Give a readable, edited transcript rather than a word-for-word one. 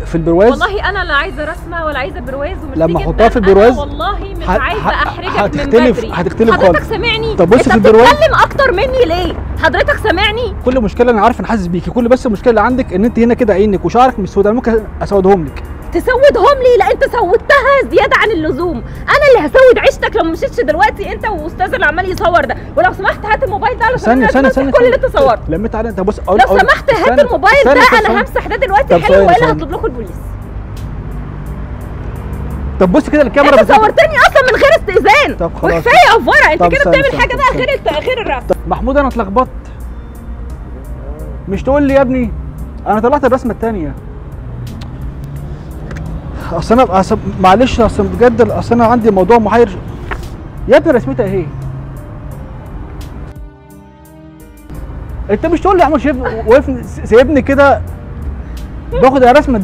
في البرواز والله انا لا عايزه رسمه ولا عايزه برواز لما احطها في البرواز والله مش عايزه احرجك من بدري. هتختلف خالص. حضرتك سامعني؟ طب بص في البرواز انت بتتكلم اكتر مني ليه؟ حضرتك سامعني؟ كل مشكله انا عارف، انا حاسس بيكي، كل بس المشكله اللي عندك ان انت هنا كده عينك وشعرك مش سود، انا ممكن اسودهم لك. تسودهم لي؟ لا انت سودتها زياده عن اللزوم، انا اللي هسود عيشتك لو مشيتش دلوقتي انت واستاذ اللي عمال يصور ده. ولو سمحت هات الموبايل ده علشان ثانيه كل اللي انت صورته. لميت عليه انت. بص لو سمحت هات الموبايل ده، انا همسح ده دلوقتي حلو والا هطلب لكم البوليس. طب بص كده الكاميرا انت صورتني اصلا من غير استئذان. طب خلاص وكفايه افوره، انت كده بتعمل حاجه بقى غير الرسم. محمود انا اتلخبطت، مش تقول لي يا ابني انا طلعت الرسمه الثانيه. اصل انا معلش، اصل بجد اصل انا عندي موضوع محير يا ابني. رسمتها اهي، انت مش تقول لي يا عم شايف واقف سايبني كده باخد الرسمه